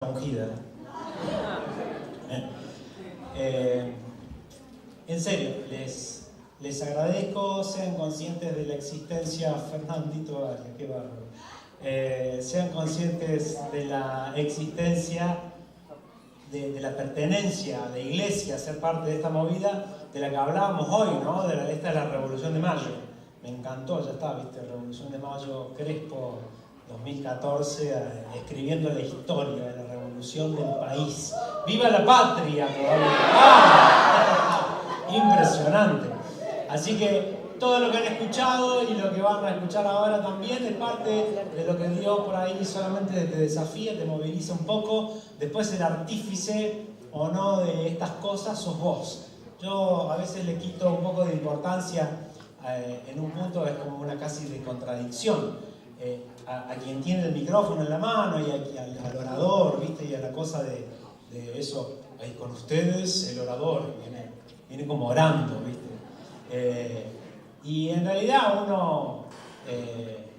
Ungida. En serio, les agradezco, sean conscientes de la existencia, Fernandito Arias, qué bárbaro. Sean conscientes de la existencia, de la pertenencia a la iglesia, ser parte de esta movida de la que hablábamos hoy, ¿no? Esta es la Revolución de Mayo. Me encantó, ya está, ¿viste? Revolución de Mayo, Crespo, 2014, escribiendo la historia de la revolución del país. ¡Viva la patria! ¡Ah! Impresionante. Así que todo lo que han escuchado y lo que van a escuchar ahora también es parte de lo que Dios por ahí solamente te desafía, te moviliza un poco. Después el artífice o no de estas cosas sos vos. Yo a veces le quito un poco de importancia, en un punto es como una casi de contradicción. A quien tiene el micrófono en la mano y al orador, ¿viste? Y a la cosa de eso, ahí con ustedes el orador viene como orando, ¿viste? Y en realidad uno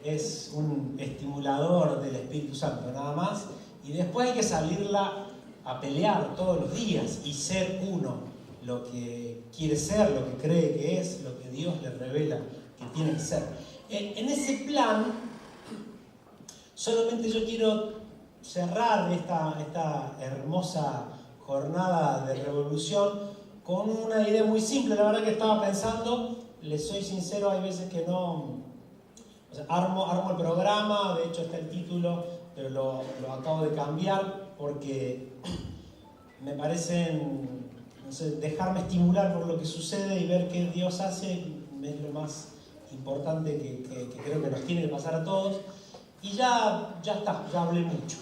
es un estimulador del Espíritu Santo, nada más, y después hay que salirla a pelear todos los días y ser uno lo que quiere ser, lo que cree que es, lo que Dios le revela que tiene que ser. En ese plan, solamente yo quiero cerrar esta hermosa jornada de revolución con una idea muy simple. La verdad que estaba pensando, les soy sincero, hay veces que no... O sea, armo el programa, de hecho está el título, pero lo acabo de cambiar porque me parecen, no sé, dejarme estimular por lo que sucede y ver qué Dios hace es lo más importante que creo que nos tiene que pasar a todos. Y ya está, ya hablé mucho.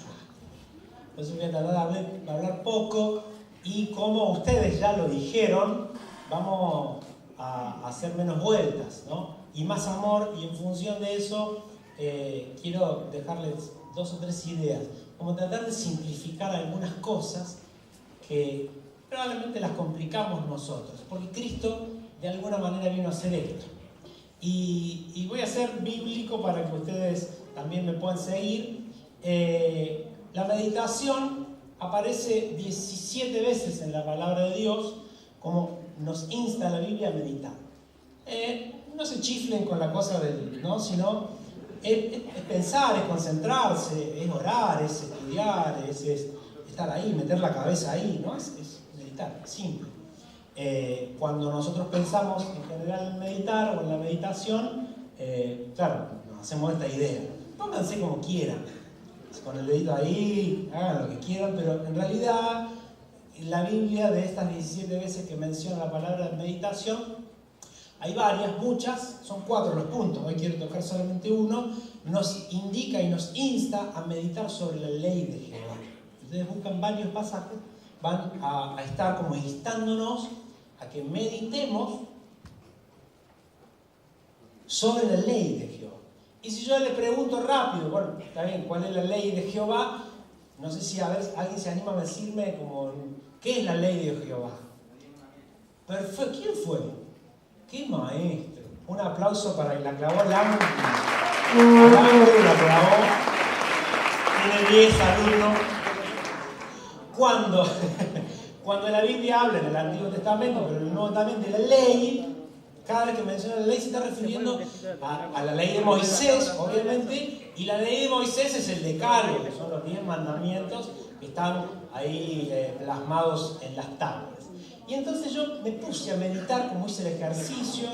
Entonces voy a tratar de hablar poco y como ustedes ya lo dijeron, vamos a hacer menos vueltas, ¿no? Y más amor, y en función de eso quiero dejarles 2 o 3 ideas. Como tratar de simplificar algunas cosas que probablemente las complicamos nosotros, porque Cristo de alguna manera vino a hacer esto. Y voy a ser bíblico para que ustedes también me puedan seguir. La meditación aparece 17 veces en la palabra de Dios, como nos insta la Biblia a meditar. No se chiflen con la cosa del, ¿no? Sino es pensar, es concentrarse, es orar, es estudiar, es estar ahí, meter la cabeza ahí, ¿no? Es meditar, simple. Cuando nosotros pensamos en general en meditar o en la meditación, claro, nos hacemos esta idea. Pónganse como quieran, con el dedito ahí, hagan lo que quieran, pero en realidad la Biblia, de estas 17 veces que menciona la palabra meditación, hay varias, muchas, son 4 los puntos, hoy quiero tocar solamente uno, nos indica y nos insta a meditar sobre la ley de Jehová. Ustedes buscan varios pasajes, van a estar como instándonos a que meditemos sobre la ley de Jehová. Y si yo les pregunto rápido, bueno, está bien, ¿cuál es la ley de Jehová? No sé si a ver, alguien se anima a decirme como, ¿qué es la ley de Jehová? Perfecto, ¿quién fue? ¡Qué maestro! Un aplauso para el la clavó el ángulo. El ángulo la clavó. Tiene 10 alumnos. Cuando la Biblia habla en el Antiguo Testamento, pero en el Nuevo también, de la ley, cada vez que menciona la ley se está refiriendo a la ley de Moisés, obviamente, y la ley de Moisés es el decálogo, que son los 10 mandamientos que están ahí plasmados en las tablas. Y entonces yo me puse a meditar, como hice el ejercicio,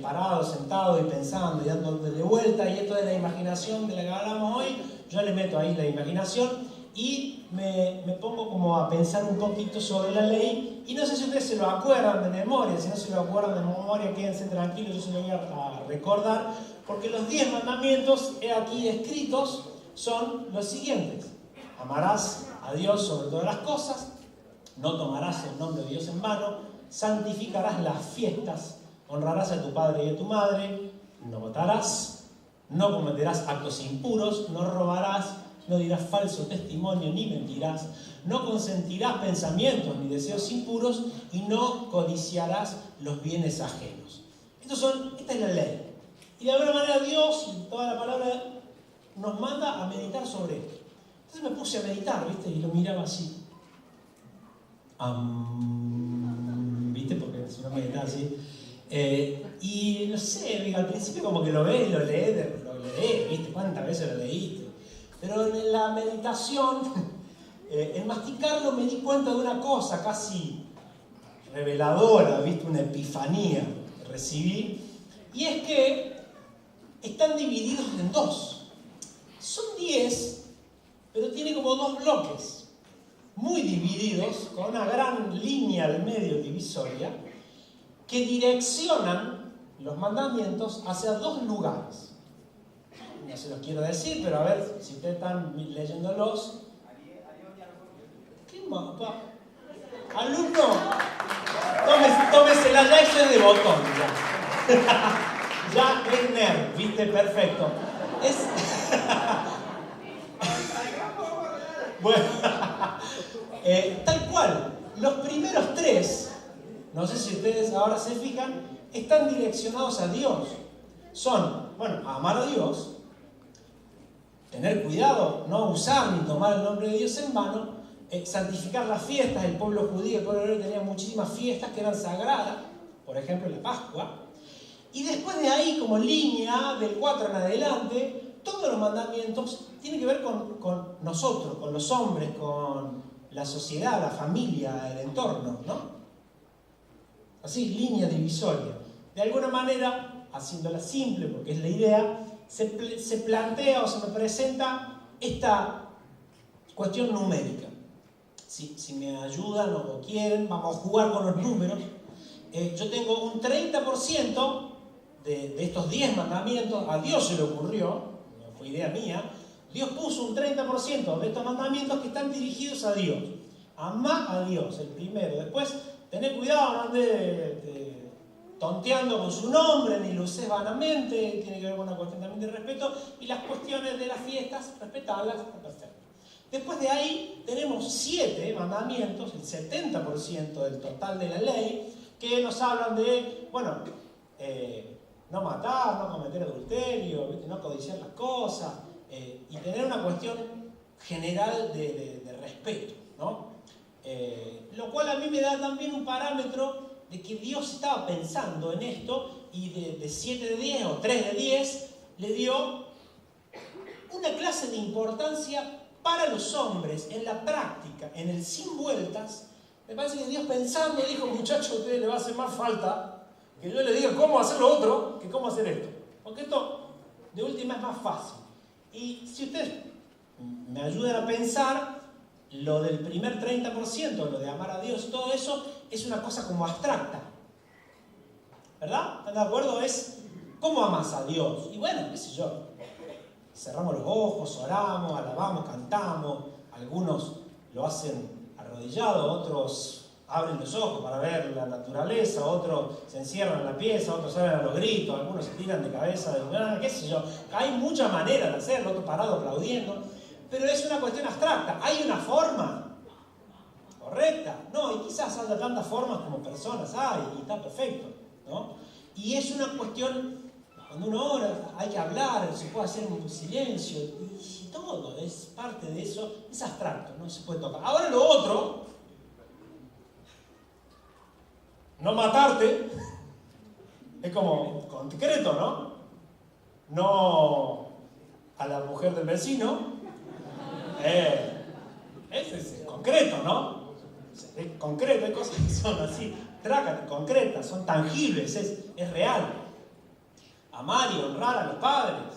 parado, sentado y pensando y dándole vuelta, y esto de la imaginación de la que hablamos hoy, yo le meto ahí la imaginación y me pongo como a pensar un poquito sobre la ley, y no sé si ustedes se lo acuerdan de memoria. Si no se lo acuerdan de memoria, quédense tranquilos, yo se lo voy a recordar, porque los 10 mandamientos aquí escritos son los siguientes: amarás a Dios sobre todas las cosas, no tomarás el nombre de Dios en vano, santificarás las fiestas, honrarás a tu padre y a tu madre, no matarás, no cometerás actos impuros, no robarás, no dirás falso testimonio ni mentirás, no consentirás pensamientos ni deseos impuros y no codiciarás los bienes ajenos. Esta es la ley. Y de alguna manera Dios, toda la palabra, nos manda a meditar sobre esto. Entonces me puse a meditar, ¿viste? Y lo miraba así. ¿Viste? Porque si no meditaba así. Y no sé, al principio como que lo ves, lo lees, ¿viste? ¿Cuántas veces lo leíste? Pero en la meditación, en masticarlo me di cuenta de una cosa casi reveladora, ¿viste? Una epifanía que recibí. Y es que están divididos en dos. Son 10, pero tiene como dos bloques, muy divididos, con una gran línea al medio divisoria, que direccionan los mandamientos hacia dos lugares. No se los quiero decir, pero a ver si ustedes están leyéndolos. ¿Qué mapa? Alumno, tómesela, ya eso es de botón, ya. Ya es nerd, ¿viste? Perfecto. Bueno, tal cual, los primeros 3, no sé si ustedes ahora se fijan, están direccionados a Dios. Son, bueno, amar a Dios, tener cuidado, no usar ni tomar el nombre de Dios en vano, santificar las fiestas. El pueblo judío, el pueblo hebreo tenía muchísimas fiestas que eran sagradas, por ejemplo la Pascua. Y después de ahí, como línea, del 4 en adelante, todos los mandamientos tienen que ver con nosotros, con los hombres, con la sociedad, la familia, el entorno, ¿no? Así, línea divisoria. De alguna manera, haciéndola simple, porque es la idea, se plantea o se me presenta esta cuestión numérica. Si me ayudan o quieren, vamos a jugar con los números. Yo tengo un 30% de estos 10 mandamientos. A Dios se le ocurrió, no fue idea mía. Dios puso un 30% de estos mandamientos que están dirigidos a Dios. Amá a Dios, el primero. Después, tené cuidado, no andes tonteando con su nombre, ni lo uses vanamente. Tiene que ver con una cuestión también de respeto. Y las cuestiones de las fiestas, respetarlas, perfecto. Después de ahí tenemos 7 mandamientos, el 70% del total de la ley, que nos hablan de, bueno, no matar, no cometer adulterio, no codiciar las cosas, y tener una cuestión general de respeto, ¿no? Lo cual a mí me da también un parámetro de que Dios estaba pensando en esto, y de 7 de 10 o 3 de 10 le dio una clase de importancia para los hombres, en la práctica, en el sin vueltas. Me parece que Dios pensando dijo, muchachos, a ustedes les va a hacer más falta que yo les diga cómo hacer lo otro que cómo hacer esto. Porque esto, de última, es más fácil. Y si ustedes me ayudan a pensar, lo del primer 30%, lo de amar a Dios, todo eso es una cosa como abstracta. ¿Verdad? ¿Están de acuerdo? Es, ¿cómo amas a Dios? Y bueno, qué sé yo. Cerramos los ojos, oramos, alabamos, cantamos. Algunos lo hacen arrodillado, otros abren los ojos para ver la naturaleza, otros se encierran en la pieza, otros salen a los gritos, algunos se tiran de cabeza, qué sé yo. Hay muchas maneras de hacerlo, otros parados aplaudiendo, pero es una cuestión abstracta. ¿Hay una forma correcta? No, y quizás haya tantas formas como personas hay, y está perfecto, ¿no? Y es una cuestión. Cuando uno ora, hay que hablar, se puede hacer un silencio, y todo es parte de eso, es abstracto, no se puede tocar. Ahora lo otro, no matarte, es como concreto, ¿no? No a la mujer del vecino, es concreto, ¿no? Es concreto, hay cosas que son así, trácate, concretas, son tangibles, es real. Amar y honrar a los padres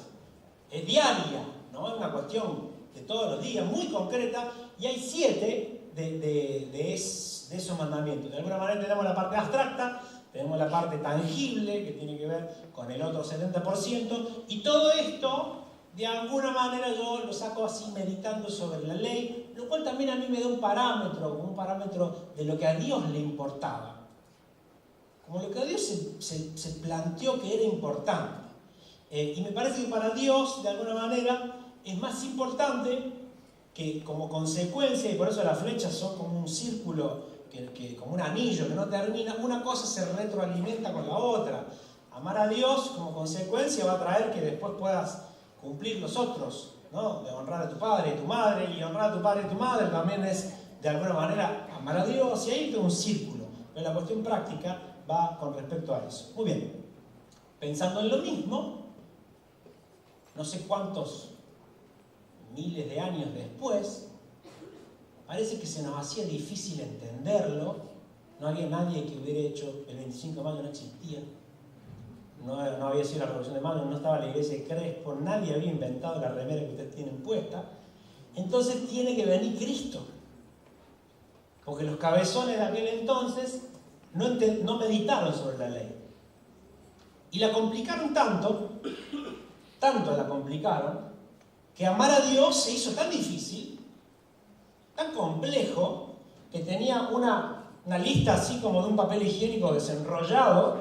es diaria, ¿no? Es una cuestión de todos los días, muy concreta, y hay 7 de esos mandamientos. De alguna manera tenemos la parte abstracta, tenemos la parte tangible, que tiene que ver con el otro 70%, y todo esto, de alguna manera yo lo saco así meditando sobre la ley, lo cual también a mí me da un parámetro de lo que a Dios le importaba. Como lo que a Dios se planteó que era importante. Y me parece que para Dios, de alguna manera, es más importante que como consecuencia, y por eso las flechas son como un círculo, como un anillo que no termina, una cosa se retroalimenta con la otra. Amar a Dios como consecuencia va a traer que después puedas cumplir los otros ¿no? De honrar a tu padre y tu madre, y honrar a tu padre y tu madre también es, de alguna manera, amar a Dios, y ahí hay un círculo. Pero la cuestión práctica va con respecto a eso. Muy bien. Pensando en lo mismo, no sé cuántos miles de años después, parece que se nos hacía difícil entenderlo. No había nadie que hubiera hecho el 25 de mayo, no existía. No había sido la Revolución de Mayo, no estaba la iglesia de Crespo, nadie había inventado la remera que ustedes tienen puesta. Entonces tiene que venir Cristo. Porque los cabezones de aquel entonces no meditaron sobre la ley. Y la complicaron tanto la complicaron, que amar a Dios se hizo tan difícil, tan complejo, que tenía una lista así como de un papel higiénico desenrollado,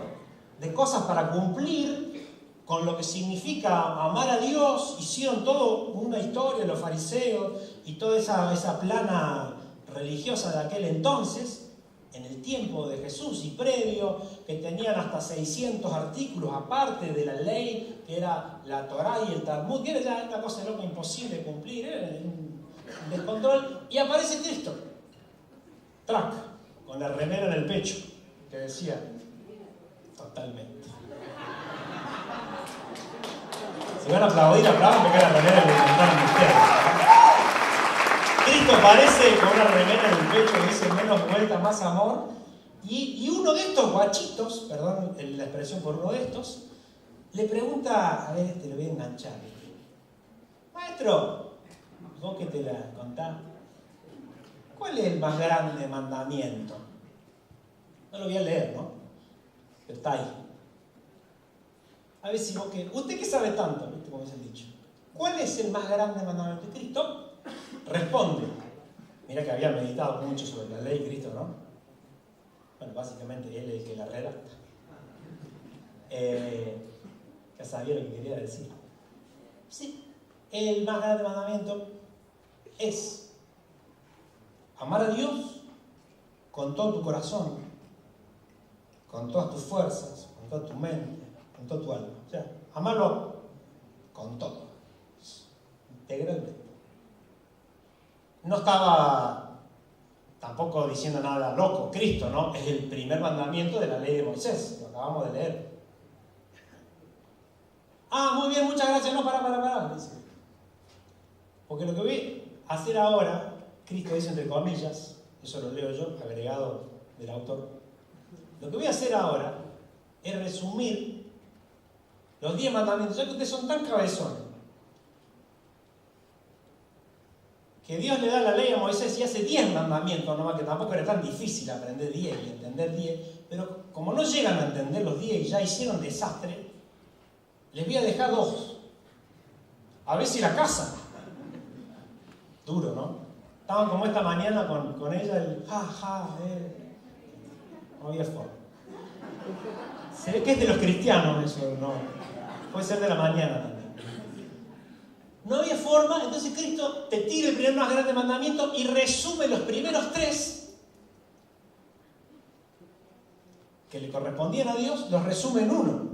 de cosas para cumplir con lo que significa amar a Dios. Hicieron todo una historia, los fariseos, y toda esa plana religiosa de aquel entonces, en el tiempo de Jesús y previo, que tenían hasta 600 artículos aparte de la ley, que era la Torá y el Talmud, que era ya esta cosa loca imposible de cumplir, un descontrol, y aparece Cristo, trac, con la remera en el pecho, que decía, totalmente. Si van a aplaudir, aplaudan, porque la remera que inventaron ustedes. Cristo aparece con una remera en el pecho que dice menos vuelta, más amor. Y uno de estos guachitos, perdón la expresión por uno de estos, le pregunta, a ver, lo voy a enganchar. Maestro, vos que te la contás, ¿cuál es el más grande mandamiento? No lo voy a leer, ¿no? Pero está ahí. A ver si vos que... Usted que sabe tanto, ¿viste cómo es el dicho? ¿Cuál es el más grande mandamiento? Y Cristo responde. Mira que había meditado mucho sobre la ley Cristo, ¿no? Bueno, básicamente él es el que la redacta. Ya sabía lo que quería decir. Sí, el más grande mandamiento es amar a Dios con todo tu corazón, con todas tus fuerzas, con toda tu mente, con toda tu alma. O sea, amarlo con todo, integralmente. No estaba tampoco diciendo nada loco, Cristo, ¿no? Es el primer mandamiento de la ley de Moisés, lo acabamos de leer. Ah, muy bien, muchas gracias. No, pará, dice. Porque lo que voy a hacer ahora, Cristo dice entre comillas, eso lo leo yo, agregado del autor. Lo que voy a hacer ahora es resumir los 10 mandamientos, ya que ustedes son tan cabezones, que Dios le da la ley a Moisés y hace 10 mandamientos, nomás que tampoco era tan difícil aprender 10 y entender 10, pero como no llegan a entender los 10 y ya hicieron desastre, les voy a dejar 2. A ver si la casan. Duro, ¿no? Estaban como esta mañana con ella, el no había forma. Se ve que es de los cristianos eso, no. Puede ser de la mañana también. No había forma, entonces Cristo te tira el primer más grande mandamiento y resume los primeros 3 que le correspondían a Dios, los resume en 1.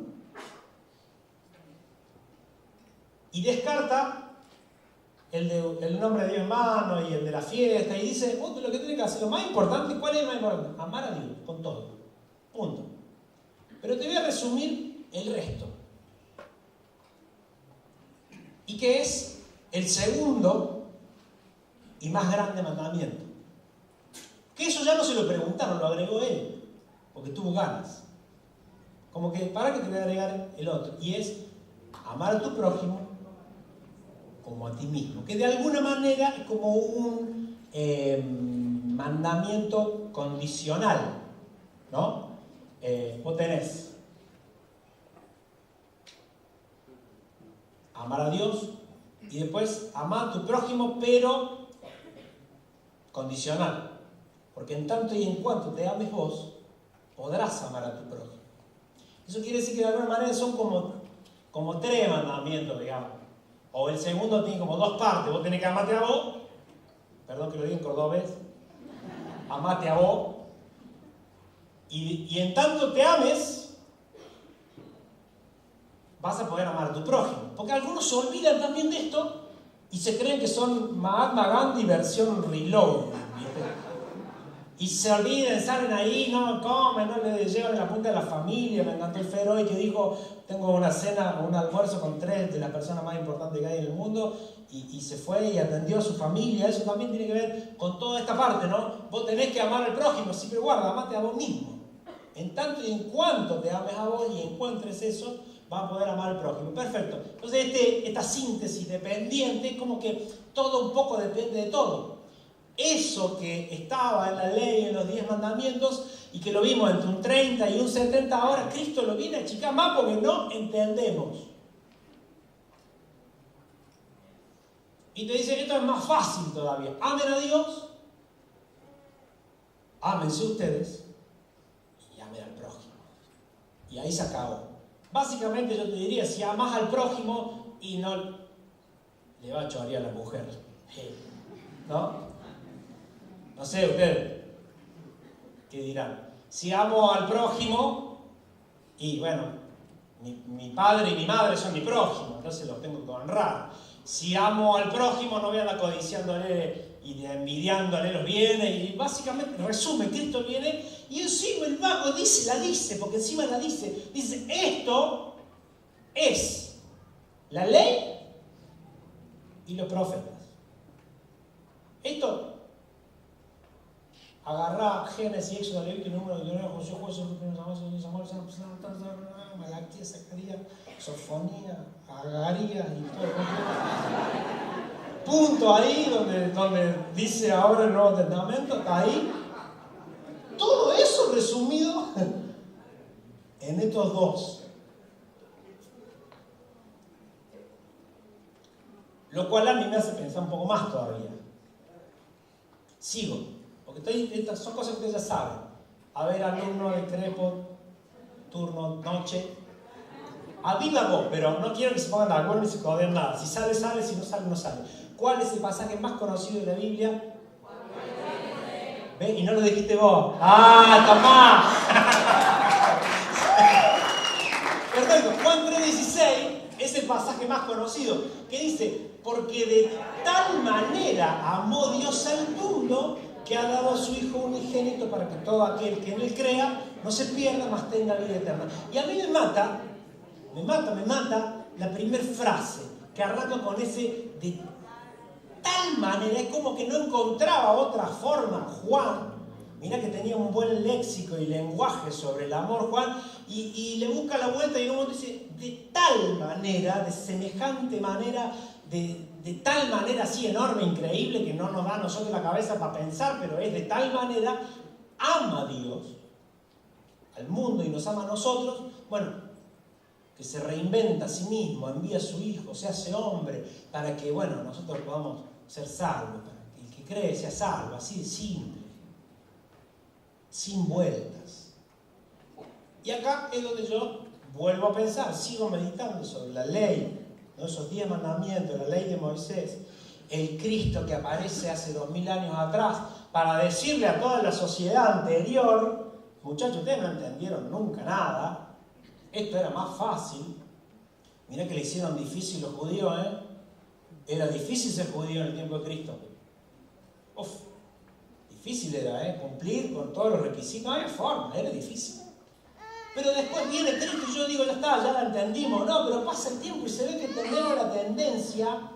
Y descarta el nombre de Dios en mano y el de la fiesta, y dice, lo que tiene que hacer, lo más importante, ¿cuál es lo más importante? Amar a Dios, con todo. Punto. Pero te voy a resumir el resto. Y que es el segundo y más grande mandamiento. Que eso ya no se lo preguntaron, lo agregó él, porque tuvo ganas. Como que, ¿para qué te voy a agregar el otro? Y es amar a tu prójimo como a ti mismo, que de alguna manera es como un mandamiento condicional, ¿no? Vos tenés amar a Dios y después amar a tu prójimo, pero condicional, porque en tanto y en cuanto te ames vos, podrás amar a tu prójimo. Eso quiere decir que de alguna manera son como 3 mandamientos, digamos. O el segundo tiene como 2 partes. Vos tenés que amarte a vos. Perdón que lo diga en cordobés. Amate a vos. Y en tanto te ames, vas a poder amar a tu prójimo. Porque algunos se olvidan también de esto y se creen que son Mahatma Gandhi versión reload, ¿viste? Y se olviden, salen ahí, no comen, no le llevan la punta de la familia. Me encantó el Fer hoy que dijo, tengo una cena, un almuerzo con 3 de las personas más importantes que hay en el mundo, y se fue y atendió a su familia. Eso también tiene que ver con toda esta parte, ¿no? Vos tenés que amar al prójimo, sí, pero guarda, amate a vos mismo. En tanto y en cuanto te ames a vos y encuentres eso, vas a poder amar al prójimo. Perfecto. Entonces esta síntesis dependiente es como que todo un poco depende de todo. Eso que estaba en la ley, en los 10 mandamientos, y que lo vimos entre un 30 y un 70, ahora Cristo lo viene a achicar más porque no entendemos. Y te dice que esto es más fácil todavía. Amen a Dios, ámense ustedes y amen al prójimo. Y ahí se acabó. Básicamente yo te diría, si amas al prójimo y no le va a chorear a la mujer, ¿no? No sé, ustedes, ¿qué dirán? Si amo al prójimo, y bueno, mi padre y mi madre son mi prójimo, entonces los tengo que honrar. Si amo al prójimo, no voy a andar codiciándole y envidiándole los bienes. Y básicamente, resume, Cristo viene y encima el vago la dice, porque encima la dice. Dice, esto es la ley y los profetas. Esto... Agarrá Génesis, Éxodo, Levítico, Número, Deuteronomio, Josué, Jueces, Samuel, Malaquías, Zacarías, Sofonía, Agarías y todo. Punto ahí donde dice ahora el Nuevo Testamento, está ahí. Todo eso resumido en estos dos. Lo cual a mí me hace pensar un poco más todavía. Sigo. Porque estas son cosas que ustedes ya saben. A ver, alumno de Crepo, turno, noche. A viva voz, pero no quiero que se pongan de acuerdo ni se coden nada. Si sale, sale, si no sale, no sale. ¿Cuál es el pasaje más conocido de la Biblia? ¿Ve? Y no lo dijiste vos. ¡Ah, tomá! Perfecto. Juan 3:16 es el pasaje más conocido. Que dice, porque de tal manera amó Dios al mundo que ha dado a su Hijo unigénito para que todo aquel que en él crea no se pierda, mas tenga vida eterna. Y a mí me mata la primera frase que arranca con ese de tal manera. Es como que no encontraba otra forma Juan. Mira que tenía un buen léxico y lenguaje sobre el amor Juan, y le busca la vuelta y en un momento dice de tal manera, de semejante manera, de tal manera así enorme, increíble, que no nos da a nosotros la cabeza para pensar, pero es de tal manera, ama a Dios, al mundo y nos ama a nosotros, bueno, que se reinventa a sí mismo, envía a su Hijo, se hace hombre, para que, bueno, nosotros podamos ser salvos, para que el que cree sea salvo, así de simple, sin vueltas. Y acá es donde yo vuelvo a pensar, sigo meditando sobre la ley, ¿no? Esos 10 mandamientos, la ley de Moisés, el Cristo que aparece hace 2000 años atrás para decirle a toda la sociedad anterior, muchachos, ustedes no entendieron nunca nada, esto era más fácil. Mirá que le hicieron difícil los judíos, Era difícil ser judío en el tiempo de Cristo. Difícil era, cumplir con todos los requisitos, no había forma, era difícil. Pero después viene Cristo y yo digo, ya está, ya la entendimos. No, pero pasa el tiempo y se ve que tenemos la tendencia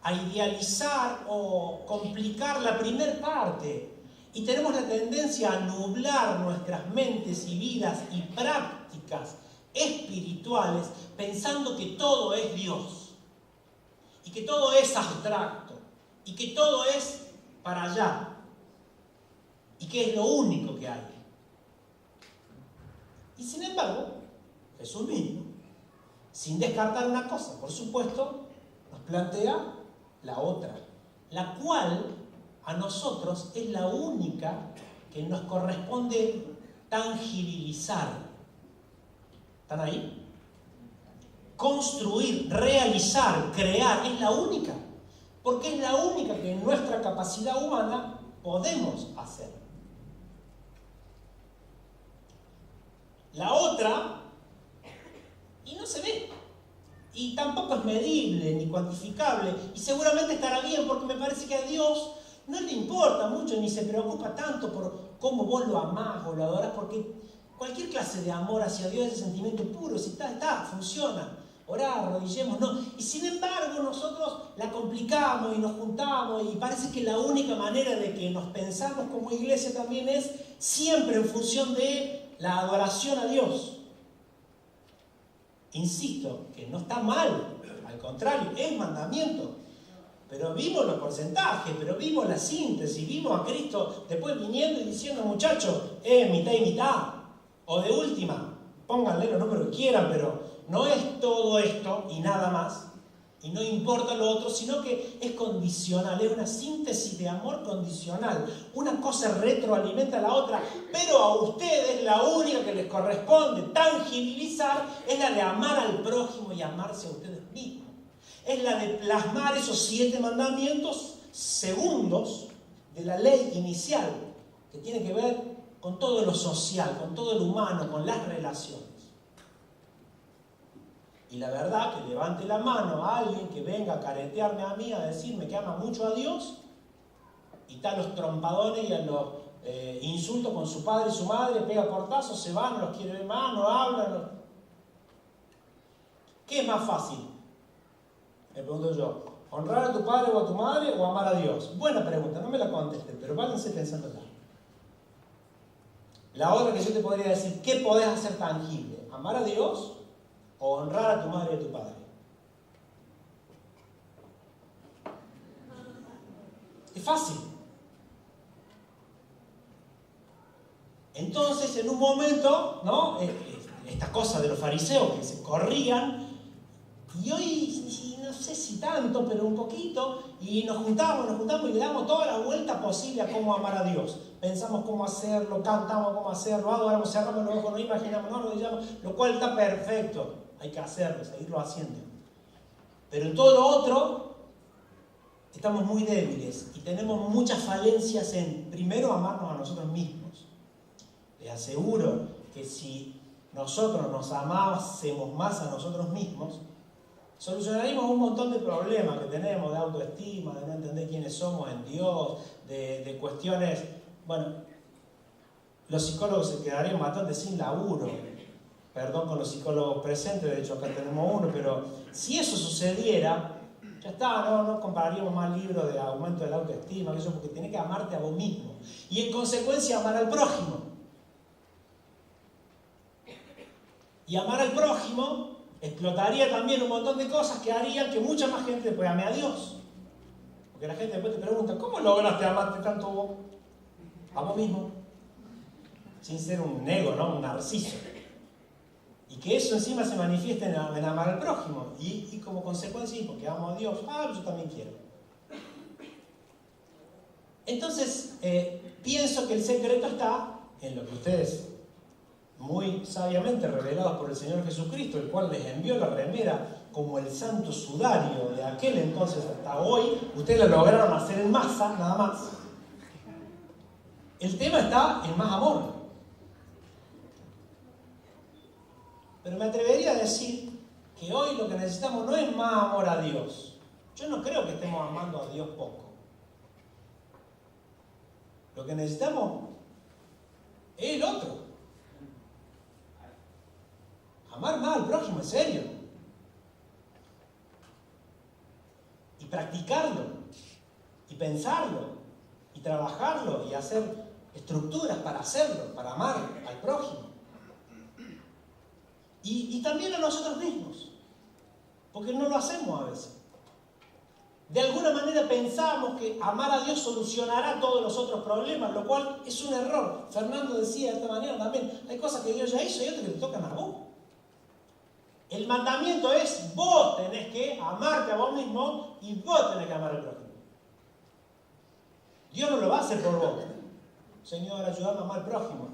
a idealizar o complicar la primer parte. Y tenemos la tendencia a nublar nuestras mentes y vidas y prácticas espirituales pensando que todo es Dios. Y que todo es abstracto. Y que todo es para allá. Y que es lo único que hay. Y sin embargo, Jesús mismo, sin descartar una cosa, por supuesto, nos plantea la otra, la cual a nosotros es la única que nos corresponde tangibilizar. ¿Están ahí? Construir, realizar, crear, es la única, porque es la única que en nuestra capacidad humana podemos hacer. La otra, y no se ve, Y tampoco es medible ni cuantificable. Y seguramente estará bien, porque me parece que a Dios no le importa mucho ni se preocupa tanto por cómo vos lo amás o lo adorás, porque cualquier clase de amor hacia Dios es ese sentimiento puro. Si está, funciona. Orar, arrodillemos, no. Y sin embargo nosotros la complicamos y nos juntamos y parece que la única manera de que nos pensamos como iglesia también es siempre en función de la adoración a Dios. Insisto, que no está mal, al contrario, es mandamiento. Pero vimos los porcentajes, pero vimos la síntesis, vimos a Cristo después viniendo y diciendo, muchachos, mitad y mitad. O de última, pónganle los números que quieran, pero no es todo esto y nada más, y no importa lo otro, sino que es condicional, es una síntesis de amor condicional. Una cosa retroalimenta a la otra, pero a ustedes la única que les corresponde tangibilizar es la de amar al prójimo y amarse a ustedes mismos. Es la de plasmar esos 7 mandamientos segundos de la ley inicial, que tiene que ver con todo lo social, con todo lo humano, con las relaciones. Y la verdad, que levante la mano a alguien que venga a caretearme a mí, a decirme que ama mucho a Dios, y está a los trompadones y a los insultos con su padre y su madre, pega portazos, se va, no los quiere ver más, no habla. No. ¿Qué es más fácil? Me pregunto yo, ¿honrar a tu padre o a tu madre o amar a Dios? Buena pregunta, no me la contesten, pero váyanse pensándola. La otra que yo te podría decir, ¿qué podés hacer tangible? ¿Amar a Dios o honrar a tu madre y a tu padre? Es fácil. Entonces, en un momento, ¿no? Esta cosa de los fariseos que se corrían, y hoy, no sé si tanto, pero un poquito, y nos juntamos y le damos toda la vuelta posible a cómo amar a Dios. Pensamos cómo hacerlo, cantamos cómo hacerlo, adoramos, cerramos los ojos, nos imaginamos, nos arrodillamos, lo cual está perfecto. Hay que hacerlo, seguirlo haciendo. Pero en todo lo otro, estamos muy débiles y tenemos muchas falencias en, primero, amarnos a nosotros mismos. Les aseguro que si nosotros nos amásemos más a nosotros mismos, solucionaríamos un montón de problemas que tenemos de autoestima, de no entender quiénes somos en Dios, de cuestiones. Bueno, los psicólogos se quedarían bastante sin laburo. Perdón con los psicólogos presentes, de hecho acá tenemos uno, pero si eso sucediera, ya está, no compraríamos más libros de aumento de la autoestima, eso, porque tenés que amarte a vos mismo. Y en consecuencia amar al prójimo. Y amar al prójimo explotaría también un montón de cosas que harían que mucha más gente después ame a Dios. Porque la gente después te pregunta, ¿cómo lograste amarte tanto vos? A vos mismo. Sin ser un ego, ¿no? Un narciso. Y que eso encima se manifieste en amar al prójimo. Y como consecuencia, porque amo a Dios, yo también quiero. Entonces, pienso que el secreto está en lo que ustedes, muy sabiamente revelados por el Señor Jesucristo, el cual les envió la remera como el santo sudario de aquel entonces hasta hoy, ustedes lo lograron hacer en masa, nada más. El tema está en más amor. Pero me atrevería a decir que hoy lo que necesitamos no es más amor a Dios. Yo no creo que estemos amando a Dios poco. Lo que necesitamos es el otro. Amar más al prójimo, en serio. Y practicarlo. Y pensarlo. Y trabajarlo. Y hacer estructuras para hacerlo, para amar al prójimo. Y también a nosotros mismos. Porque no lo hacemos a veces. De alguna manera pensamos que amar a Dios solucionará todos los otros problemas, lo cual es un error. Fernando decía de esta manera también, hay cosas que Dios ya hizo y otras que te tocan a vos. El mandamiento es, vos tenés que amarte a vos mismo y vos tenés que amar al prójimo. Dios no lo va a hacer por vos. Señor, ayúdame a amar al prójimo.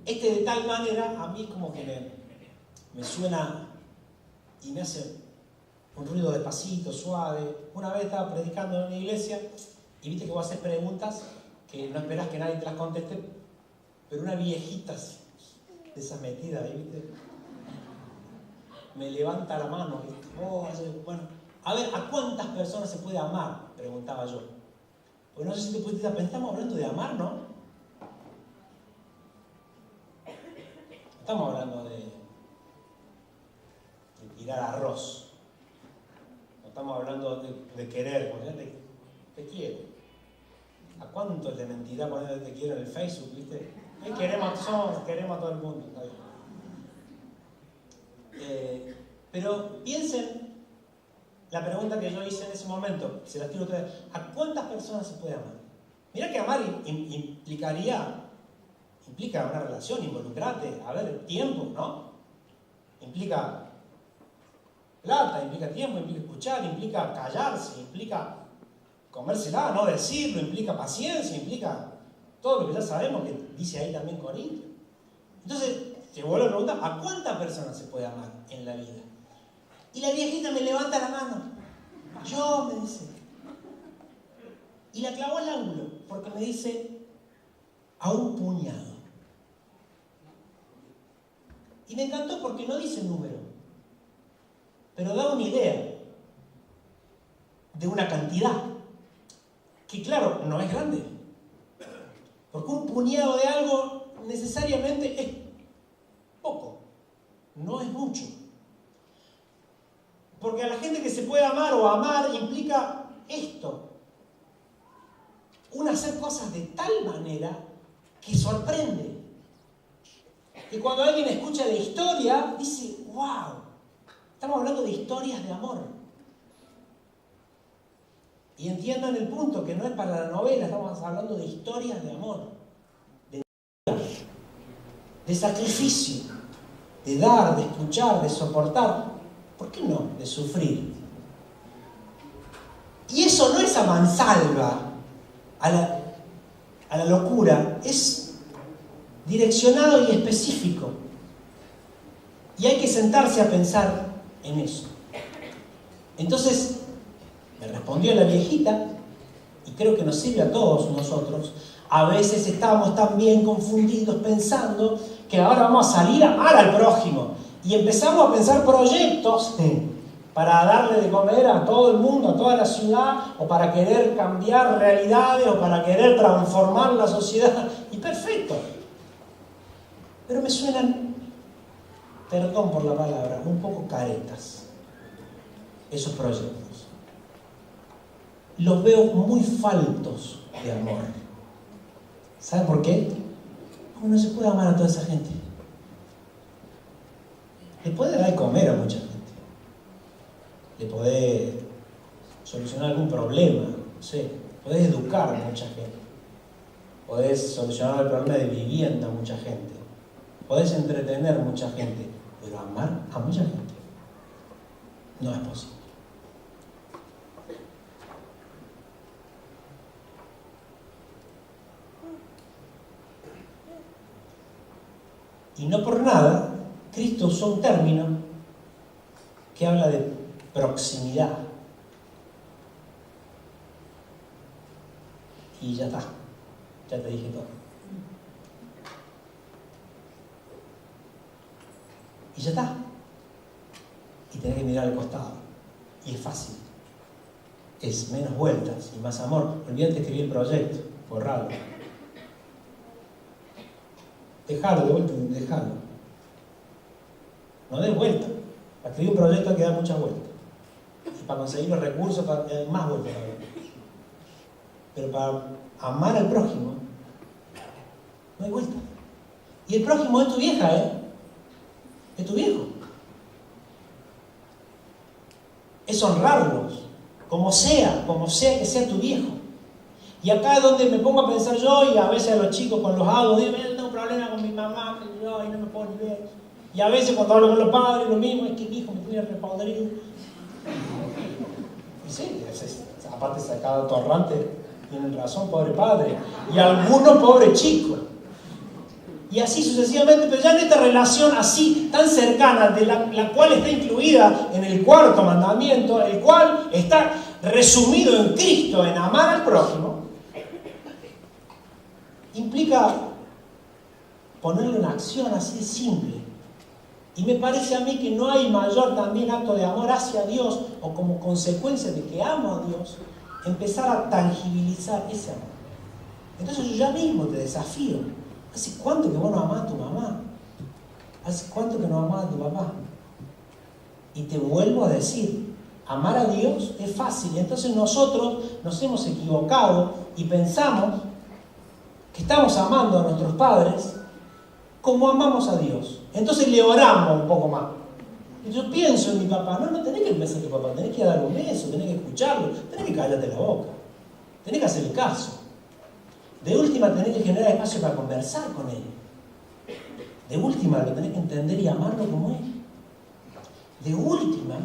De tal manera, a mí como que me suena y me hace un ruido despacito, suave. Una vez estaba predicando en una iglesia y viste que vos haces preguntas que no esperás que nadie te las conteste pero una viejita de esa metida ahí, ¿viste? Me levanta la mano, ¿viste? Oh, bueno, a ver, ¿a cuántas personas se puede amar? Preguntaba yo. Pues no sé si te pudiste pensar, estamos hablando de amar, ¿no? Estamos hablando de tirar arroz. No estamos hablando de querer, porque te quiero. ¿A cuánto es de mentira poner te quiero en el Facebook, viste? Queremos a todo el mundo. Pero piensen la pregunta que yo hice en ese momento, se la tiro otra vez. ¿A cuántas personas se puede amar? Mira que amar implica una relación, involucrate, a ver, tiempo, ¿no? Implica plata, implica tiempo, implica escuchar, implica callarse, implica comérsela, no decirlo, implica paciencia, implica todo lo que ya sabemos que dice ahí también Corintio. Entonces, te vuelvo a preguntar, ¿a cuántas personas se puede amar en la vida? Y la viejita me levanta la mano. Yo, me dice. Y la clavó al ángulo, porque me dice, a un puñado. Y me encantó porque no dice el número, pero da una idea de una cantidad que, claro, no es grande. Porque un puñado de algo necesariamente es poco, no es mucho. Porque a la gente que se puede amar o amar implica esto. Hacer cosas de tal manera que sorprende. Que cuando alguien escucha de historia, dice, wow, estamos hablando de historias de amor. Y entiendan el punto, que no es para la novela, estamos hablando de historias de amor, de sacrificio, de dar, de escuchar, de soportar, ¿por qué no? De sufrir. Y eso no es a mansalva, a la locura, es direccionado y específico. Y hay que sentarse a pensar en eso. Entonces, me respondió la viejita, y creo que nos sirve a todos nosotros. A veces estamos también confundidos pensando que ahora vamos a salir a amar al prójimo. Y empezamos a pensar proyectos para darle de comer a todo el mundo, a toda la ciudad, o para querer cambiar realidades, o para querer transformar la sociedad. Y perfecto. Pero me suenan, perdón por la palabra, un poco caretas esos proyectos. Los veo muy faltos de amor. ¿Saben por qué? Porque no se puede amar a toda esa gente. Le puede dar de comer a mucha gente. Le puede solucionar algún problema, no sé. Podés educar a mucha gente. Podés solucionar el problema de vivienda a mucha gente. Podés entretener a mucha gente. Pero amar a mucha gente no es posible. Y no por nada, Cristo usó un término que habla de proximidad. Y ya está, ya te dije todo. Y ya está. Y tenés que mirar al costado. Y es fácil. Es menos vueltas y más amor. Olvídate de escribir el proyecto, borralo. Dejalo, de vuelta, dejalo. No des vuelta. Para escribir un proyecto hay que dar muchas vueltas. Y para conseguir los recursos, más vueltas. Pero para amar al prójimo, no hay vuelta. Y el prójimo es tu vieja, ¿eh? Es tu viejo. Es honrarlos, como sea que sea tu viejo. Y acá es donde me pongo a pensar yo, y a veces a los chicos con los hados, digo, yo tengo un problema con mi mamá, que yo y no me puedo ni ver. Y a veces cuando hablo con los padres, lo mismo, es que mi hijo me tiene repodrido. Y sí, aparte sacado torrante, tienen razón, pobre padre. Y algunos, pobre chico. Y así sucesivamente, pero ya en esta relación así, tan cercana, de la cual está incluida en el cuarto mandamiento, el cual está resumido en Cristo, en amar al prójimo, implica ponerlo en acción, así de simple. Y me parece a mí que no hay mayor también acto de amor hacia Dios, o como consecuencia de que amo a Dios, empezar a tangibilizar ese amor. Entonces yo ya mismo te desafío. ¿Hace cuánto que vos no amás a tu mamá? ¿Hace cuánto que no amás a tu papá? Y te vuelvo a decir, amar a Dios es fácil. Entonces nosotros nos hemos equivocado y pensamos que estamos amando a nuestros padres como amamos a Dios. Entonces le oramos un poco más. Y yo pienso en mi papá, no tenés que pensar en tu papá, tenés que darle un beso, tenés que escucharlo, tenés que callarte la boca, tenés que hacerle caso. De última tenés que generar espacio para conversar con él. De última lo tenés que entender y amarlo como él. De última,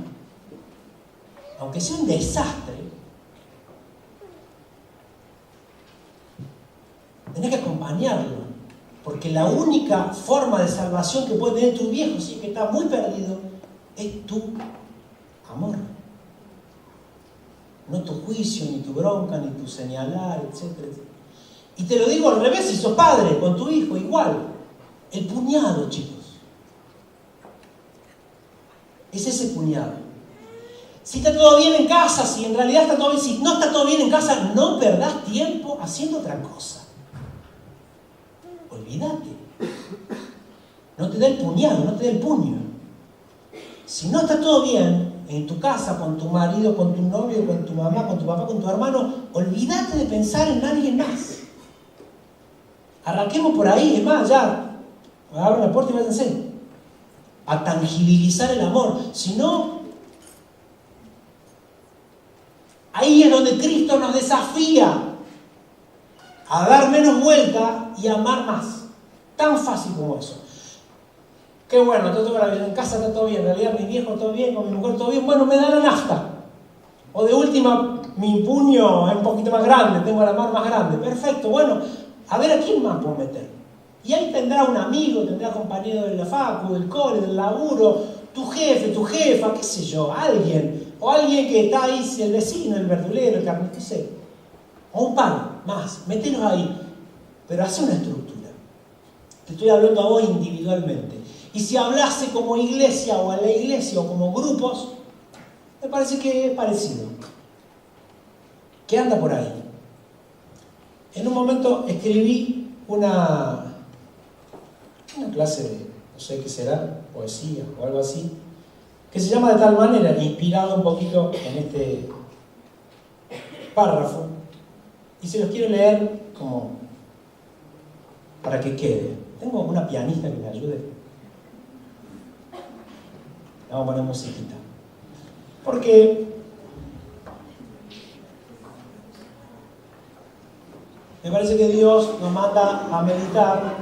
aunque sea un desastre, tenés que acompañarlo, porque la única forma de salvación que puede tener tu viejo, si es que está muy perdido, es tu amor. No tu juicio, ni tu bronca, ni tu señalar, etcétera, etcétera. Y te lo digo al revés, si sos padre con tu hijo, igual. El puñado, chicos. Es ese puñado. Si está todo bien en casa, si en realidad está todo bien, si no está todo bien en casa, no perdás tiempo haciendo otra cosa. Olvídate. No te da el puñado, no te da el puño. Si no está todo bien en tu casa, con tu marido, con tu novio, con tu mamá, con tu papá, con tu hermano, olvídate de pensar en alguien más. Arranquemos por ahí, es más, ya, abran la puerta y váyanse a tangibilizar el amor. Si no, ahí es donde Cristo nos desafía a dar menos vuelta y amar más. Tan fácil como eso. Qué bueno, todo maravilloso, en casa está todo bien, en realidad mi viejo todo bien, con mi mujer todo bien, bueno, me da la nafta. O de última, mi puño es un poquito más grande, tengo la mano más grande. Perfecto, bueno, a ver a quién más puedo meter. Y ahí tendrá un amigo, tendrá compañero de la facu, del cole, del laburo, tu jefe, tu jefa, qué sé yo, alguien. O alguien que está ahí, el vecino, el verdulero, el carnicero, no sé. O un par más, mételos ahí. Pero hace una estructura. Te estoy hablando a vos individualmente. Y si hablase como iglesia o a la iglesia o como grupos, me parece que es parecido. ¿Qué anda por ahí? En un momento escribí una clase de, no sé qué será, poesía o algo así, que se llama De tal manera, inspirado un poquito en este párrafo, y se los quiero leer como para que quede. Tengo una pianista que me ayude. Vamos a poner musiquita. Porque me parece que Dios nos manda a meditar.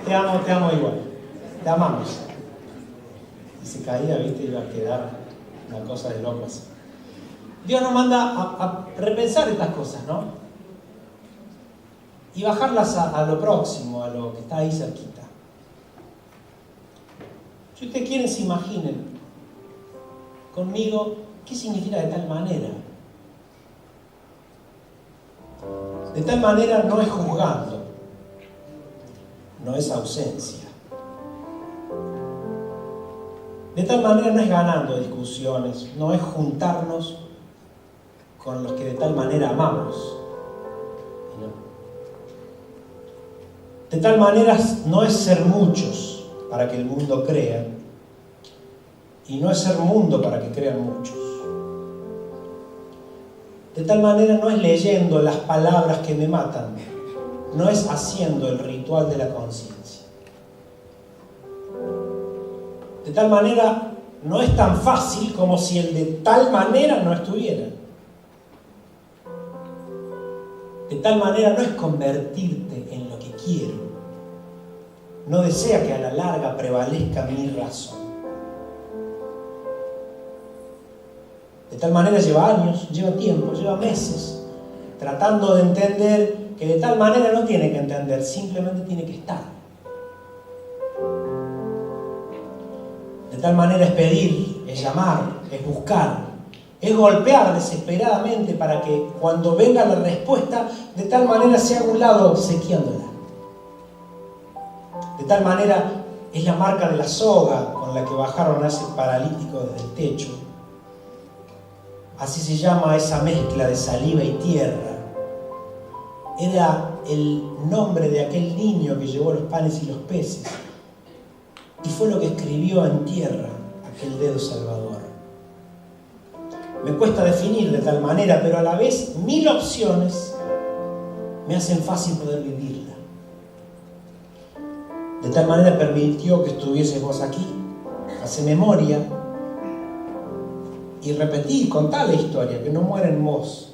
Te amo igual. Te amamos. Y se caía, viste, iba a quedar una cosa de locos. Dios nos manda a repensar estas cosas, ¿no? Y bajarlas a lo próximo, a lo que está ahí cerquita. Si ustedes quieren, se imaginen conmigo qué significa de tal manera. De tal manera no es juzgando, no es ausencia. De tal manera no es ganando discusiones, no es juntarnos con los que de tal manera amamos. De tal manera no es ser muchos para que el mundo crea, y no es ser mundo para que crean muchos. De tal manera no es leyendo las palabras que me matan, no es haciendo el ritual de la conciencia. De tal manera no es tan fácil como si el de tal manera no estuviera. De tal manera no es convertirte en lo que quiero. No desea que a la larga prevalezca mi razón. De tal manera lleva años, lleva tiempo, lleva meses, tratando de entender que de tal manera no tiene que entender, simplemente tiene que estar. De tal manera es pedir, es llamar, es buscar, es golpear desesperadamente para que cuando venga la respuesta, de tal manera se haga un lado obsequiándola. De De tal manera, es la marca de la soga con la que bajaron a ese paralítico desde el techo. Así se llama esa mezcla de saliva y tierra. Era el nombre de aquel niño que llevó los panes y los peces. Y fue lo que escribió en tierra aquel dedo salvador. Me cuesta definir de tal manera, pero a la vez 1000 opciones me hacen fácil poder vivirla. De tal manera permitió que estuviésemos aquí. Hace memoria y repetí, contá la historia, que no muera en vos.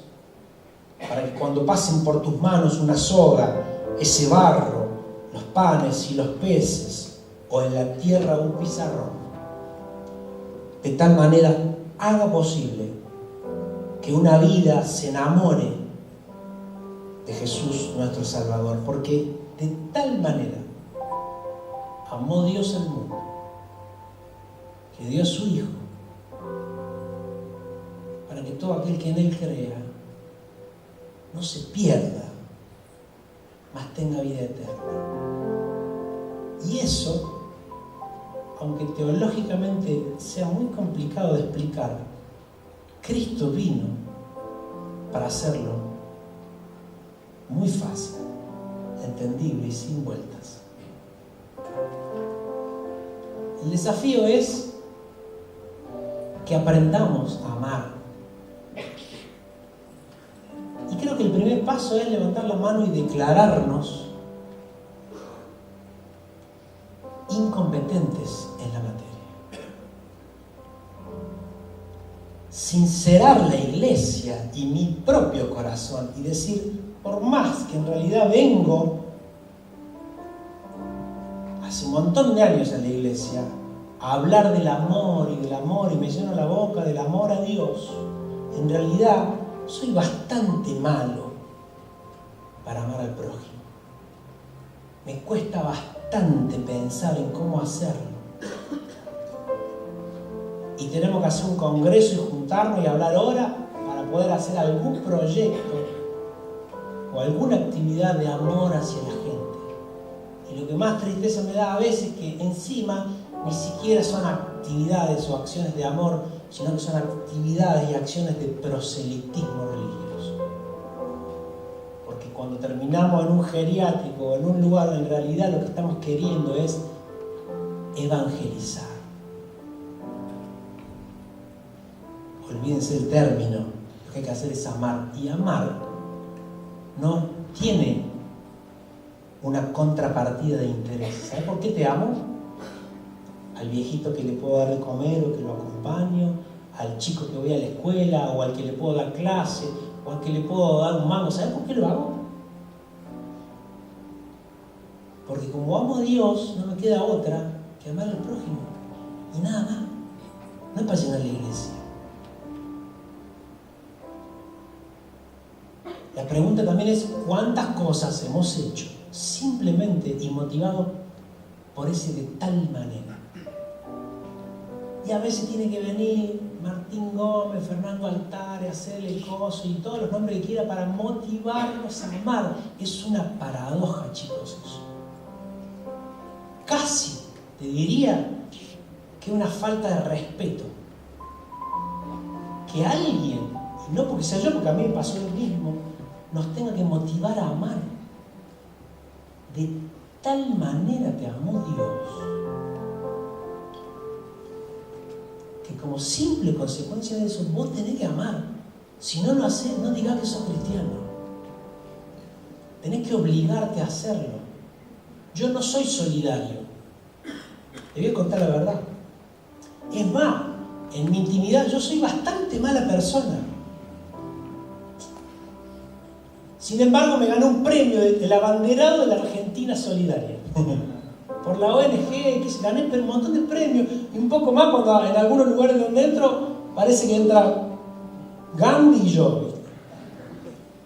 Para que cuando pasen por tus manos una soga, ese barro, los panes y los peces, o en la tierra un pizarrón, de tal manera haga posible que una vida se enamore de Jesús nuestro Salvador, porque de tal manera amó Dios al mundo, que dio a su Hijo, para que todo aquel que en Él crea no se pierda, mas tenga vida eterna. Y eso, aunque teológicamente sea muy complicado de explicar, Cristo vino para hacerlo muy fácil, entendible y sin vueltas. El desafío es que aprendamos a amar. Y creo que el primer paso es levantar la mano y declararnos incompetentes en la materia. Sincerar la iglesia y mi propio corazón y decir, por más que en realidad vengo hace un montón de años en la iglesia a hablar del amor y me lleno la boca del amor a Dios, en realidad soy bastante malo para amar al prójimo. Me cuesta bastante pensar en cómo hacerlo. Y tenemos que hacer un congreso y juntarnos y hablar horas para poder hacer algún proyecto o alguna actividad de amor hacia la gente. Y lo que más tristeza me da a veces es que encima ni siquiera son actividades o acciones de amor, sino que son actividades y acciones de proselitismo religioso. Porque cuando terminamos en un geriátrico o en un lugar, en realidad lo que estamos queriendo es evangelizar. Olvídense el término, lo que hay que hacer es amar. Y amar no tiene una contrapartida de interés. ¿Sabes por qué te amo? Al viejito que le puedo dar de comer o que lo acompaño, al chico que voy a la escuela o al que le puedo dar clase o al que le puedo dar un mango. ¿Sabes por qué lo hago? Porque como amo a Dios, no me queda otra que amar al prójimo. Y nada más. No es para llenar la iglesia. La pregunta también es ¿cuántas cosas hemos hecho simplemente y motivados por ese de tal manera? Y a veces tiene que venir Martín Gómez, Fernando Altare, hacerle el coso y todos los nombres que quiera para motivarnos a amar. Es una paradoja, chicos, eso. Casi te diría que una falta de respeto. Que alguien, y no porque sea yo, porque a mí me pasó lo mismo, nos tenga que motivar a amar. De tal manera te amó Dios, que como simple consecuencia de eso, vos tenés que amar. Si no lo haces, no digas que sos cristiano. Tenés que obligarte a hacerlo. Yo no soy solidario. Te voy a contar la verdad. Es más, en mi intimidad yo soy bastante mala persona. Sin embargo, me ganó un premio del abanderado de la Argentina Solidaria. Por la ONG, que gané un montón de premios. Y un poco más cuando en algunos lugares donde entro, parece que entra Gandhi y yo.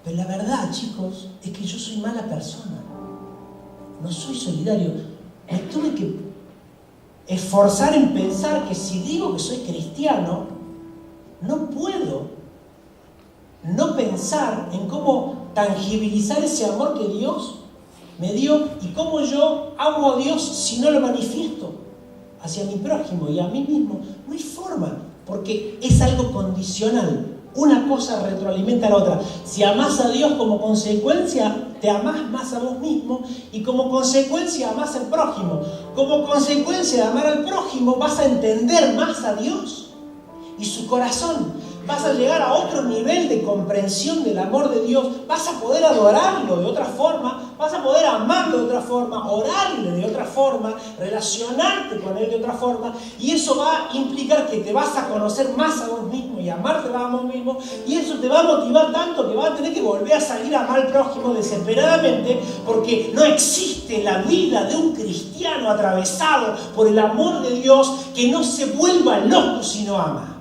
Pero la verdad, chicos, es que yo soy mala persona. No soy solidario. Me tuve que esforzar en pensar que si digo que soy cristiano, no puedo no pensar en cómo tangibilizar ese amor que Dios me dio y cómo yo amo a Dios si no lo manifiesto hacia mi prójimo y a mí mismo. No hay forma, porque es algo condicional. Una cosa retroalimenta a la otra. Si amás a Dios, como consecuencia te amás más a vos mismo y como consecuencia amás al prójimo. Como consecuencia de amar al prójimo vas a entender más a Dios y su corazón. Vas a llegar a otro nivel de comprensión del amor de Dios. Vas a poder adorarlo de otra forma. Vas a poder amarlo de otra forma. Orarle de otra forma. Relacionarte con Él de otra forma. Y eso va a implicar que te vas a conocer más a vos mismo y amarte a vos mismo. Y eso te va a motivar tanto que vas a tener que volver a salir a amar al prójimo desesperadamente. Porque no existe la vida de un cristiano atravesado por el amor de Dios que no se vuelva loco si no ama.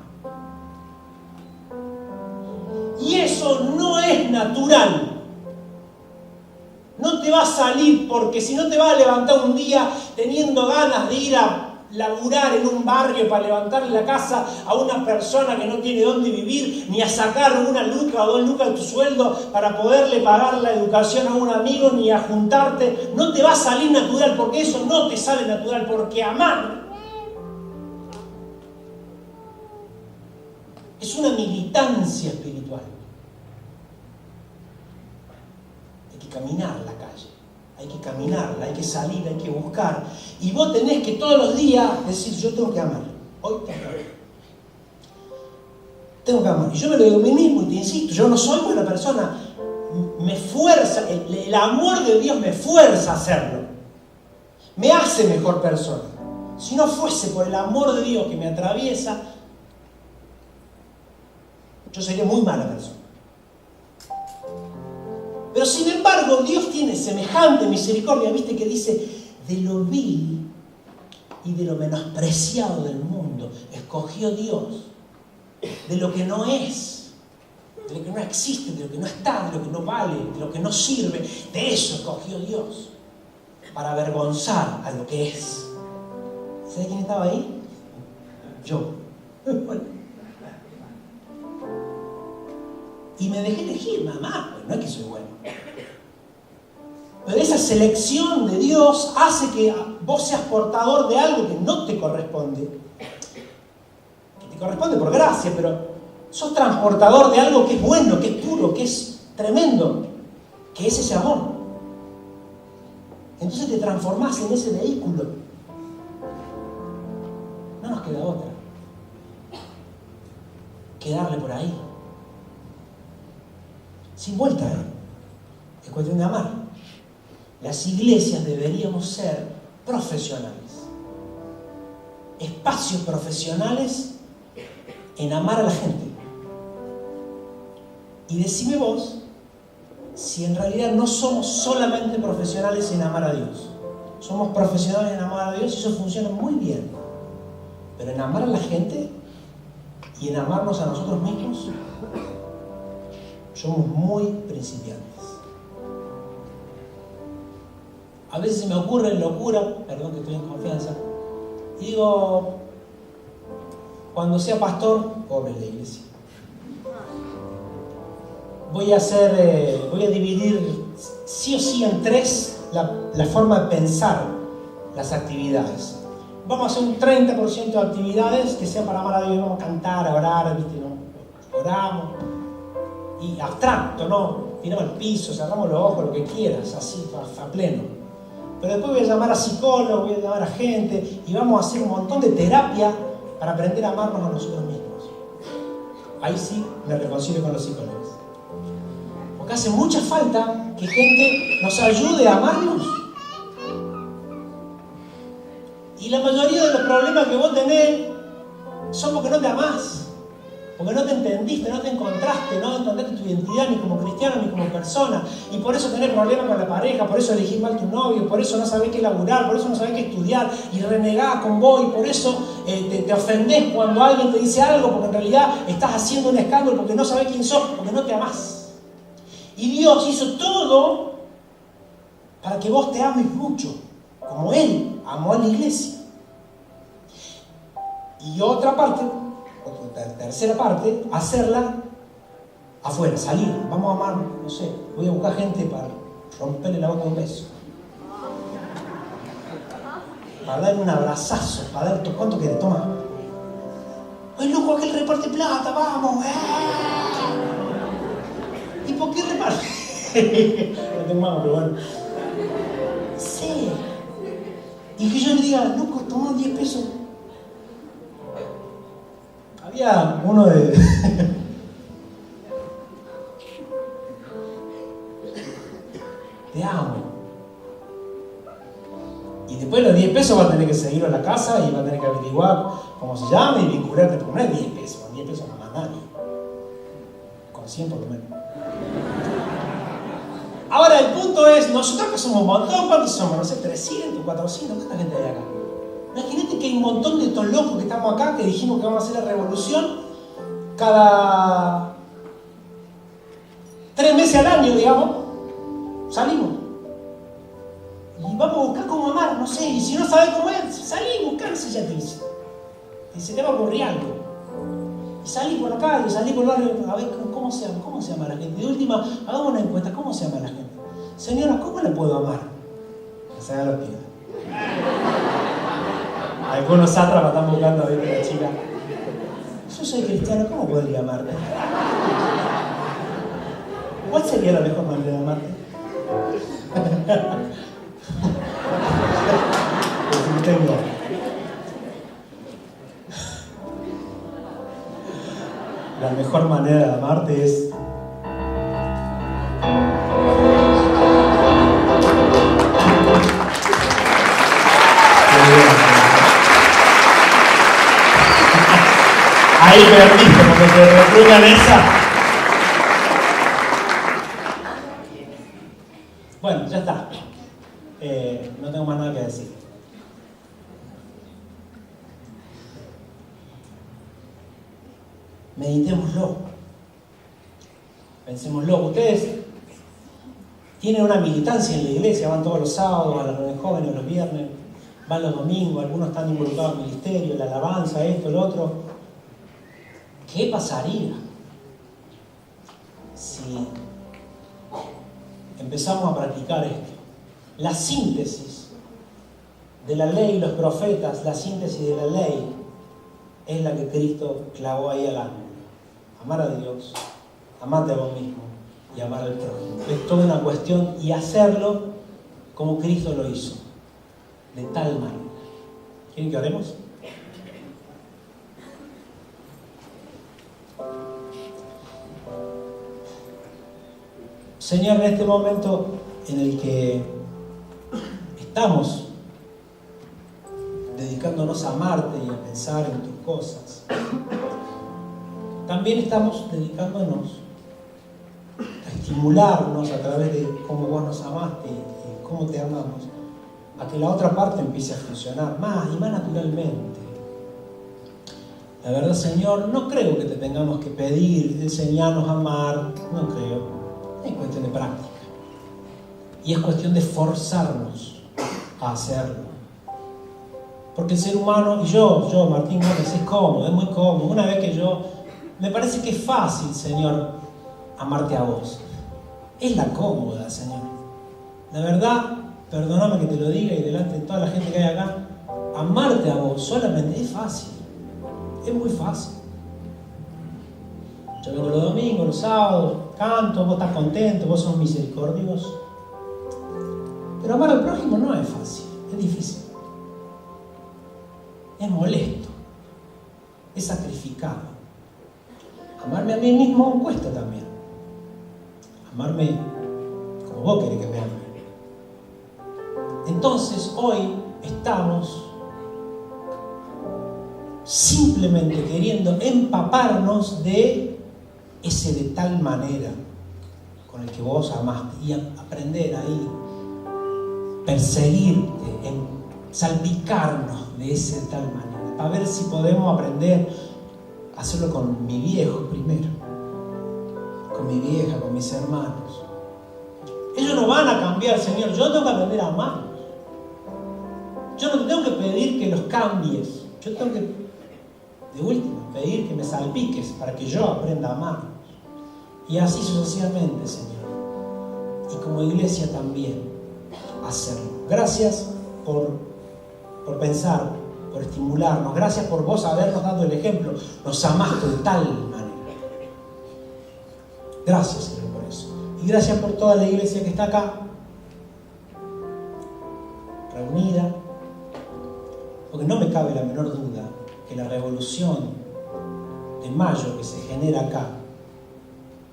Y eso no es natural. No te va a salir porque si no te vas a levantar un día teniendo ganas de ir a laburar en un barrio para levantarle la casa a una persona que no tiene dónde vivir, ni a sacar una luca o 2 lucas de tu sueldo para poderle pagar la educación a un amigo, ni a juntarte. No te va a salir natural porque eso no te sale natural, porque amar es una militancia espiritual. Hay que caminar la calle, hay que caminarla, hay que salir, hay que buscar. Y vos tenés que todos los días decir, yo tengo que amar. Hoy tengo que amar. Tengo que amar. Y yo me lo digo a mí mismo y te insisto, yo no soy buena persona. Me fuerza, el amor de Dios me fuerza a hacerlo. Me hace mejor persona. Si no fuese por el amor de Dios que me atraviesa, yo sería muy mala persona. Pero sin embargo, Dios tiene semejante misericordia. ¿Viste que dice? De lo vil y de lo menospreciado del mundo escogió Dios. De lo que no es, de lo que no existe, de lo que no está, de lo que no vale, de lo que no sirve. De eso escogió Dios. Para avergonzar a lo que es. ¿Sabes quién estaba ahí? Yo. Y me dejé elegir, mamá, pues no es que soy bueno. Pero esa selección de Dios hace que vos seas portador de algo que no te corresponde. Que te corresponde por gracia, pero sos transportador de algo que es bueno, que es puro, que es tremendo, que es ese amor. Entonces te transformás en ese vehículo. No nos queda otra que darle por ahí. Sin vuelta, es cuestión de amar. Las iglesias deberíamos ser profesionales. Espacios profesionales en amar a la gente. Y decime vos si en realidad no somos solamente profesionales en amar a Dios. Somos profesionales en amar a Dios y eso funciona muy bien. Pero en amar a la gente y en amarnos a nosotros mismos, somos muy principiantes. A veces se me ocurre locura, perdón que estoy en confianza, y digo, cuando sea pastor, pobre la iglesia. Voy a dividir sí o sí en 3 la forma de pensar las actividades. Vamos a hacer un 30% de actividades que sean para amar a Dios, vamos a cantar, a orar, ¿viste? ¿No? Oramos. Y abstracto, ¿no? Tiramos al piso, cerramos los ojos, lo que quieras, así, a pleno. Pero después voy a llamar a psicólogos, voy a llamar a gente y vamos a hacer un montón de terapia para aprender a amarnos a nosotros mismos. Ahí sí me reconcilio con los psicólogos. Porque hace mucha falta que gente nos ayude a amarnos. Y la mayoría de los problemas que vos tenés son porque no te amás. Porque no te entendiste, no te encontraste tu identidad ni como cristiano ni como persona. Y por eso tenés problemas con la pareja, por eso elegís mal tu novio, por eso no sabés qué laburar, por eso no sabés qué estudiar y renegás con vos y por eso te ofendés cuando alguien te dice algo porque en realidad estás haciendo un escándalo porque no sabés quién sos, porque no te amás. Y Dios hizo todo para que vos te ames mucho, como Él amó a la iglesia. Y otra parte, tercera parte, hacerla afuera, salir. Vamos a amar, no sé, voy a buscar gente para romperle la boca un beso. para dar un abrazazo, para dar, ¿cuánto querés? Toma. ¡Ay, loco, aquel reparte plata, vamos! ¿Y por qué reparte? No tengo mano, pero bueno. Sí. Y que yo le diga, loco, toma 10 pesos. Había uno de... Te amo. Y después los 10 pesos va a tener que seguirlo a la casa y va a tener que averiguar cómo se llama y vincularte. Porque no es 10 pesos, con 10 pesos no más nadie. Con 100 por lo menos. Ahora el punto es, nosotros que somos un montón, ¿cuántos somos? No sé, 300, 400, ¿cuánta gente hay acá? Imagínate que hay un montón de estos locos que estamos acá, que dijimos que vamos a hacer la revolución cada 3 meses al año, digamos, salimos. Y vamos a buscar cómo amar, no sé, y si no sabes cómo es, salí y buscarse ya te dice. Y se te va a ocurrir algo. Y salí por la calle, salí por el barrio, a ver cómo se ama la gente. De última, hagamos una encuesta, ¿cómo se ama la gente? Señora, ¿cómo la puedo amar? Que se haga los pies. Algunos sátrapas están buscando a ver a la chica. Yo soy cristiano, ¿cómo podría amarte? ¿Cuál sería la mejor manera de amarte? Pues tengo. La mejor manera de amarte es... Ahí perdiste, porque te reprueban esa. Bueno, ya está. No tengo más nada que decir. Meditémoslo. Pensémoslo. Ustedes tienen una militancia en la iglesia, van todos los sábados, a las reuniones jóvenes, los viernes, van los domingos, algunos están involucrados en el ministerio, la alabanza, esto, lo otro. ¿Qué pasaría si empezamos a practicar esto? La síntesis de la ley y los profetas, la síntesis de la ley es la que Cristo clavó ahí al ángulo. Amar a Dios, amarte a vos mismo y amar al prójimo. Es toda una cuestión y hacerlo como Cristo lo hizo, de tal manera. ¿Quieren que oremos? Señor, en este momento en el que estamos dedicándonos a amarte y a pensar en tus cosas, también estamos dedicándonos a estimularnos a través de cómo vos nos amaste y cómo te amamos, a que la otra parte empiece a funcionar más y más naturalmente. La verdad, Señor, no creo que te tengamos que pedir, enseñarnos a amar, no creo. Es cuestión de práctica. Y es cuestión de forzarnos a hacerlo. Porque el ser humano, y yo, Martín Gómez, es cómodo, es muy cómodo. Una vez que me parece que es fácil, Señor, amarte a vos. Es la cómoda, Señor. La verdad, perdóname que te lo diga y delante de toda la gente que hay acá, amarte a vos solamente es fácil. Es muy fácil. Yo vengo los domingos, los sábados, canto, vos estás contento, vos sos misericordioso. Pero amar al prójimo no es fácil, es difícil. Es molesto, es sacrificado. Amarme a mí mismo cuesta también. Amarme como vos querés que me ame. Entonces hoy estamos simplemente queriendo empaparnos de ese de tal manera con el que vos amaste y aprender ahí, perseguirte, en salpicarnos de ese de tal manera, para ver si podemos aprender a hacerlo con mi viejo primero, con mi vieja, con mis hermanos. Ellos no van a cambiar, Señor, yo tengo que aprender a amarlos. Yo no te tengo que pedir que los cambies, yo tengo que, de última, pedir que me salpiques para que yo aprenda a amarlos. Y así sucesivamente, Señor. Y como iglesia también hacerlo. Gracias por por pensar, por estimularnos. Gracias por vos habernos dado el ejemplo. Nos amaste de tal manera. Gracias, Señor, por eso. Y gracias por toda la iglesia que está acá, reunida, porque no me cabe la menor duda que la revolución de mayo que se genera acá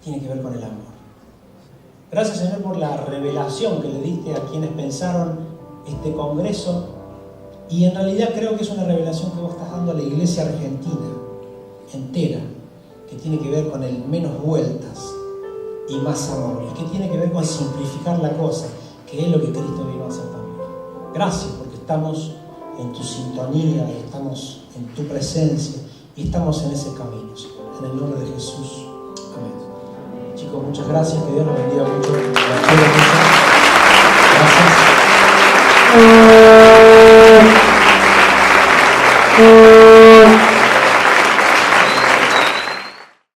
tiene que ver con el amor. Gracias, Señor, por la revelación que le diste a quienes pensaron este congreso, y en realidad creo que es una revelación que vos estás dando a la iglesia argentina entera, que tiene que ver con el menos vueltas y más amor, y que tiene que ver con simplificar la cosa, que es lo que Cristo vino a hacer también. Gracias porque estamos en tu sintonía, estamos en tu presencia y estamos en ese camino, Señor. En el nombre de Jesús. Amén. Chicos, muchas gracias. Que Dios los bendiga mucho.